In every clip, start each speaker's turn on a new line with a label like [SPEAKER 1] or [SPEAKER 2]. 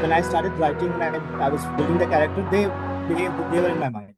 [SPEAKER 1] when I started writing and I was building the character, they were in my mind.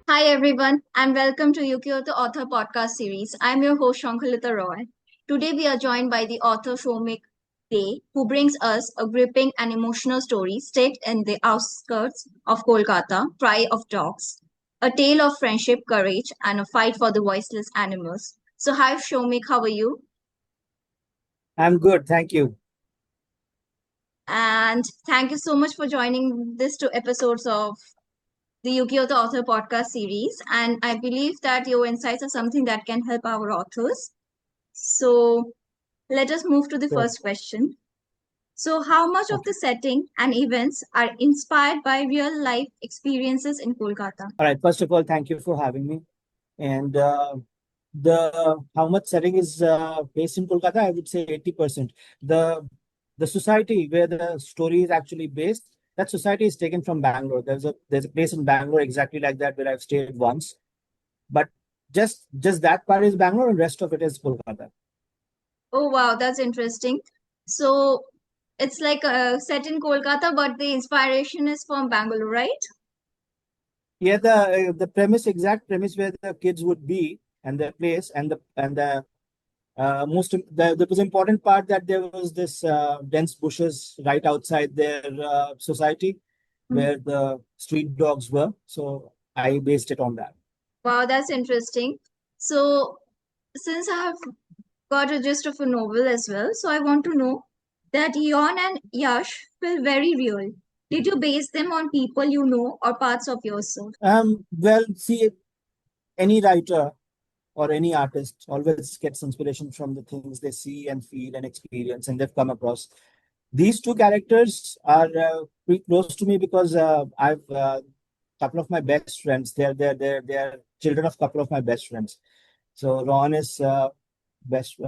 [SPEAKER 2] Hi everyone, and welcome to Ukiyoto Author Podcast Series. I'm your host Shankhalita Roy. Today we are joined by the author Shoumik Day, who brings us a gripping and emotional story set in the outskirts of Kolkata, Cry of Dogs, a tale of friendship, courage, and a fight for the voiceless animals. So hi Shoumik, how are you?
[SPEAKER 1] I'm good, thank you.
[SPEAKER 2] And thank you so much for joining this two episodes of the Ukiyoto Author Podcast Series. And I believe that your insights are something that can help our authors. So let us move to the
[SPEAKER 1] Sure.
[SPEAKER 2] first question. So, how much of
[SPEAKER 1] Okay.
[SPEAKER 2] the setting and events are inspired by real life experiences in Kolkata?
[SPEAKER 1] All right. First of all, thank you for having me. And the how much setting is based in Kolkata? I would say 80%. The the society where the story is actually based, that society is taken from Bangalore. There's a place in Bangalore exactly like that where I've stayed once. But just that part is Bangalore, and rest of it is Kolkata.
[SPEAKER 2] Oh, wow, that's interesting. So, it's like set in Kolkata, but the inspiration is from Bangalore, right?
[SPEAKER 1] Yeah, the exact premise where the kids would be and their place and the there was important part that there was this dense bushes right outside their society
[SPEAKER 2] Mhm.
[SPEAKER 1] where the street dogs were. So I based it on that.
[SPEAKER 2] Wow, that's interesting. So, since I have got a gist of a novel as well, so I want to know that Yon and Yash feel very real. Did you base them on people you know or parts of yourself?
[SPEAKER 1] Well, see, any writer or any artist always gets inspiration from the things they see and feel and experience and they've come across. These two characters are pretty close to me because I've couple of my best friends. They're children of couple of my best friends. So Ron is best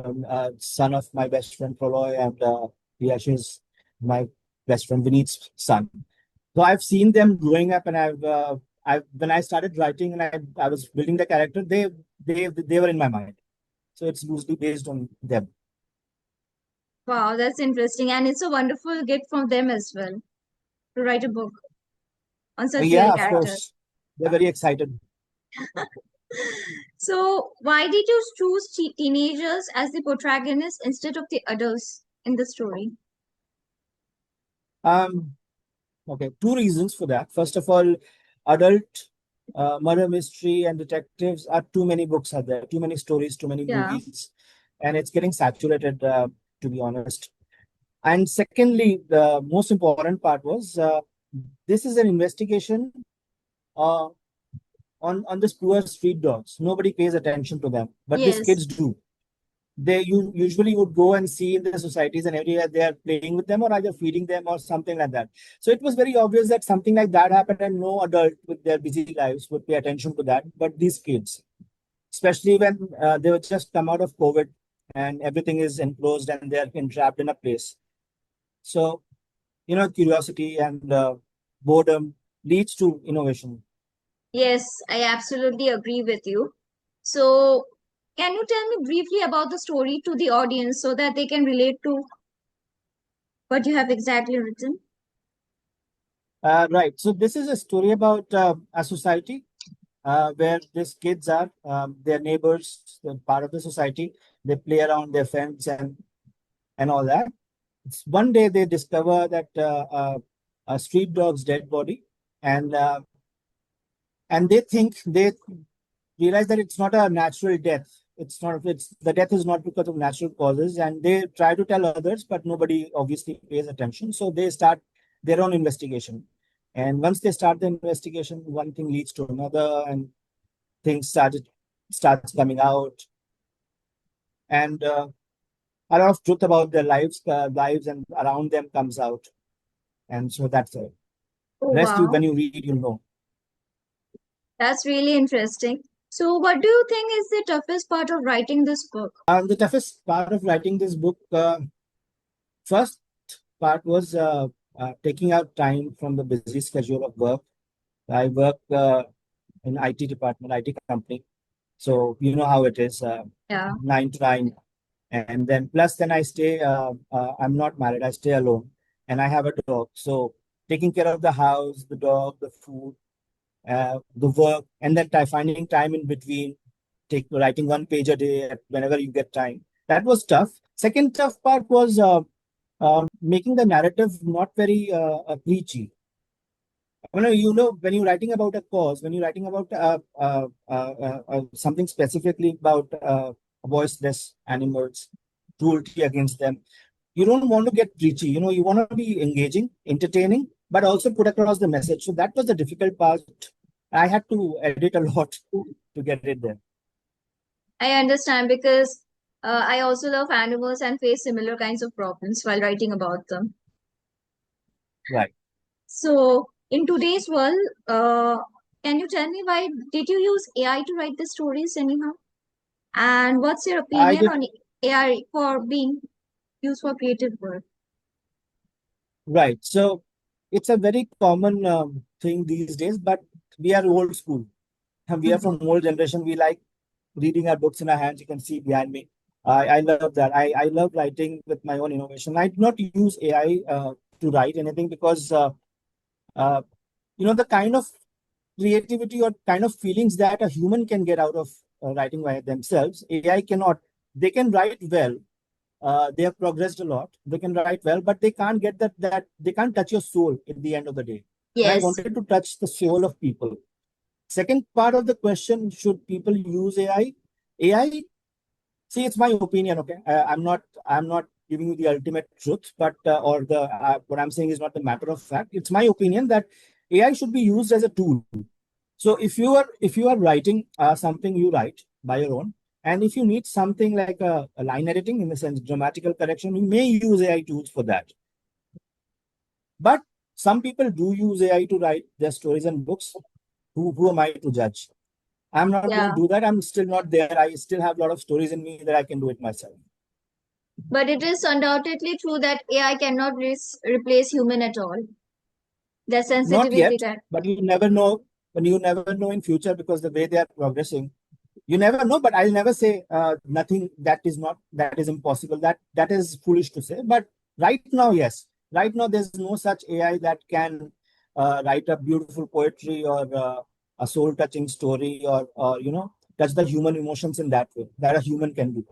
[SPEAKER 1] son of my best friend Proloy, and Yash is my best friend Vineet's son. So I've seen them growing up, and I when I started writing and I was building the character, they were in my mind. So it's loosely based on them.
[SPEAKER 2] Wow, that's interesting. And it's a wonderful gift from them as well to write a book on such real
[SPEAKER 1] Yeah, of
[SPEAKER 2] characters.
[SPEAKER 1] course, they're very excited.
[SPEAKER 2] So, why did you choose teenagers as the protagonists instead of the adults in the story?
[SPEAKER 1] Um, Okay, two reasons for that. First of all, adult murder mystery and detectives are too many books out there, too many stories, too many
[SPEAKER 2] Yeah.
[SPEAKER 1] movies, and it's getting saturated, to be honest. And secondly, the most important part was this is an investigation uh, on this poor street dogs. Nobody pays attention to them, but these
[SPEAKER 2] Yes.
[SPEAKER 1] kids do. You usually would go and see in the societies and everywhere they are playing with them or either feeding them or something like that. So it was very obvious that something like that happened and no adult with their busy lives would pay attention to that. But these kids, especially when they were just come out of COVID and everything is enclosed and they're entrapped in a place. So, curiosity and boredom leads to innovation.
[SPEAKER 2] Yes, I absolutely agree with you. So, can you tell me briefly about the story to the audience so that they can relate to what you have exactly written?
[SPEAKER 1] Right. So this is a story about a society where these kids are their neighbors, they're part of the society. They play around their friends and all that. One day they discover that a street dog's dead body, and they think they realize that it's not a natural death. It's not. It's the death is not because of natural causes, and they try to tell others, but nobody obviously pays attention. So they start their own investigation, and once they start the investigation, one thing leads to another, and things starts coming out, and a lot of truth about their lives and around them comes out, and so that's it.
[SPEAKER 2] Oh,
[SPEAKER 1] Rest you
[SPEAKER 2] wow.
[SPEAKER 1] when you read, you'll know.
[SPEAKER 2] That's really interesting. So, what do you think is the toughest part of writing this book?
[SPEAKER 1] The toughest part of writing this book, first part was taking out time from the busy schedule of work. I work in IT department, IT company. So you know how it is,
[SPEAKER 2] Yeah.
[SPEAKER 1] 9 to 9. And then I stay, I'm not married, I stay alone and I have a dog. So taking care of the house, the dog, the food, the work, and then finding time in between, writing 1 page a day whenever you get time. That was tough. Second tough part was making the narrative not very preachy. When you're writing about a cause, when you're writing about something specifically about voiceless animals, cruelty against them, you don't want to get preachy. You want to be engaging, entertaining, but also put across the message. So that was the difficult part. I had to edit a lot to get it there.
[SPEAKER 2] I understand because I also love animals and face similar kinds of problems while writing about them.
[SPEAKER 1] Right.
[SPEAKER 2] So, in today's world, can you tell me why did you use AI to write the stories anyhow? And what's your
[SPEAKER 1] I
[SPEAKER 2] opinion
[SPEAKER 1] did.
[SPEAKER 2] on AI for being used for creative work?
[SPEAKER 1] Right. So it's a very common thing these days, but we are old school. And we are
[SPEAKER 2] Mhm.
[SPEAKER 1] from old generation. We like reading our books in our hands. You can see behind me. I love that. I love writing with my own innovation. I do not use AI to write anything because uh, the kind of creativity or kind of feelings that a human can get out of writing by themselves, AI cannot. They can write well. They have progressed a lot. They can write well, but they can't get that they can't touch your soul at the end of the day. And I
[SPEAKER 2] Yes,
[SPEAKER 1] wanted to touch the soul of people. Second part of the question: should people use AI? AI. See, it's my opinion. Okay, I'm not giving you the ultimate truth, but or the what I'm saying is not the matter of fact. It's my opinion that AI should be used as a tool. So if you are writing something, you write by your own, and if you need something like a line editing, in the sense grammatical correction, you may use AI tools for that. But some people do use AI to write their stories and books. Who am I to judge? I'm not going to
[SPEAKER 2] yeah.
[SPEAKER 1] do that. I'm still not there. I still have a lot of stories in me that I can do it myself.
[SPEAKER 2] But it is undoubtedly true that AI cannot replace human at all. The
[SPEAKER 1] Not
[SPEAKER 2] sensitivity
[SPEAKER 1] yet,
[SPEAKER 2] that,
[SPEAKER 1] but you never know. When you never know in future, because the way they are progressing, you never know. But I'll never say nothing that is impossible. That is foolish to say. But right now, yes, right now there's no such AI that can write a beautiful poetry or a soul touching story, or touch the human emotions in that way that a human can do.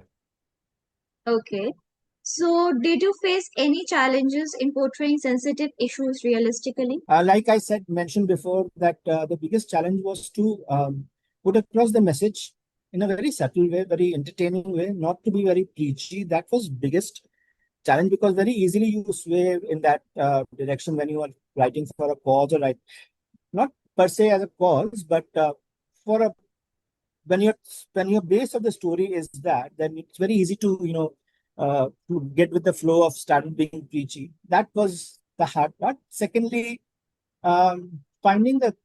[SPEAKER 2] okay. So, did you face any challenges in portraying sensitive issues realistically?
[SPEAKER 1] Like I said, mentioned before, that the biggest challenge was to put across the message in a very subtle way, very entertaining way, not to be very preachy. That was biggest challenge, because very easily you sway in that direction when you are writing for a cause, or like not per se as a cause, but for a when your base of the story is that, then it's very easy to to get with the flow of starting being preachy. That was the hard part. Secondly, finding the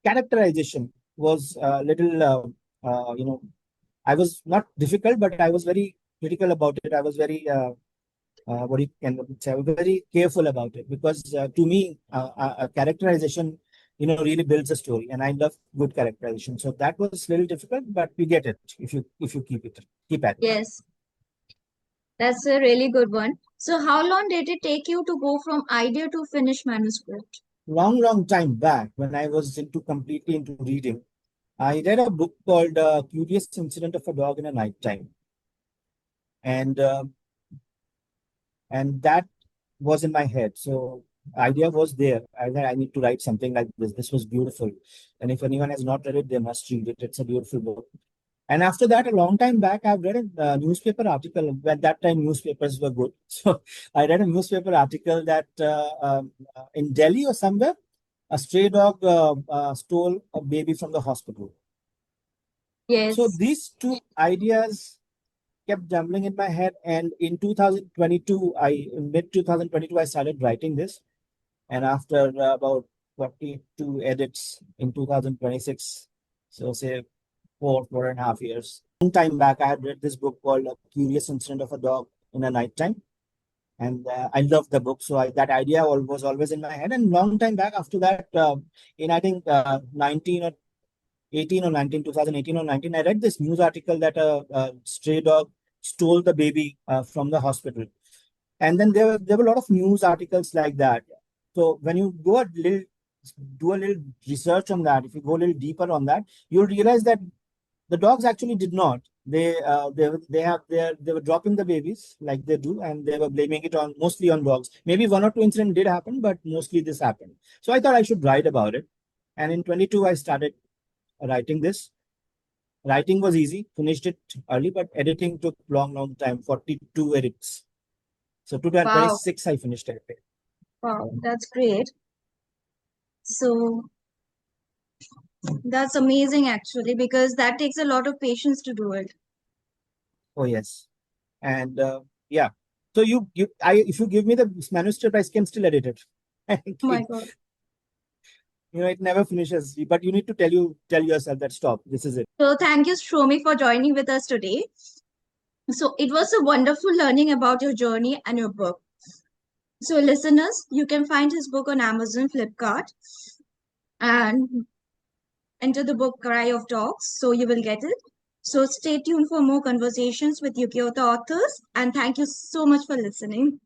[SPEAKER 1] characterization was a little, I was not difficult, but I was very critical about it. I was very, what you can say, I was very careful about it, because to me, a characterization, really builds a story, and I love good characterization. So that was a little difficult, but you get it if you keep at it.
[SPEAKER 2] Yes, that's a really good one. So, how long did it take you to go from idea to finished manuscript?
[SPEAKER 1] Long time back, when I was completely into reading, I read a book called Curious Incident of a Dog in a Nighttime. And that was in my head. So idea was there. I need to write something like this. This was beautiful. And if anyone has not read it, they must read it. It's a beautiful book. And after that, a long time back, I've read a newspaper article. At that time, newspapers were good. So I read a newspaper article that in Delhi or somewhere, a stray dog stole a baby from the hospital. So
[SPEAKER 2] Yes,
[SPEAKER 1] these two ideas kept jumbling in my head. And in 2022, in mid 2022, I started writing this. And after about 42 edits in 2026, so say 4.5 years, long time back, I had read this book called A Curious Incident of a Dog in a Nighttime. and I loved the book. So that idea was always in my head. And long time back after that, in I think 19 or 18 or 19, 2018 or 19, I read this news article that a stray dog stole the baby from the hospital. And then there were a lot of news articles like that. So when you go a little, do a little research on that, if you go a little deeper on that, you'll realize that the dogs actually did not. They were dropping the babies like they do, and they were blaming it on mostly on dogs. Maybe one or two incidents did happen, but mostly this happened. So I thought I should write about it. And in 22, I started writing this. Writing was easy, finished it early, but editing took long time, 42 edits. So
[SPEAKER 2] Wow,
[SPEAKER 1] 2026, I finished editing.
[SPEAKER 2] wow, that's great. So that's amazing actually, because that takes a lot of patience to do it.
[SPEAKER 1] Oh yes, and yeah. So if you give me the manuscript, I can still edit it.
[SPEAKER 2] Oh my
[SPEAKER 1] Okay.
[SPEAKER 2] God.
[SPEAKER 1] It never finishes, but you need to tell yourself that stop. This is it.
[SPEAKER 2] So thank you, Shoumik, for joining with us today. So it was a wonderful learning about your journey and your book. So listeners, you can find his book on Amazon, Flipkart, and enter the book Cry of Dogs, so you will get it. So stay tuned for more conversations with Ukiyoto authors, and thank you so much for listening.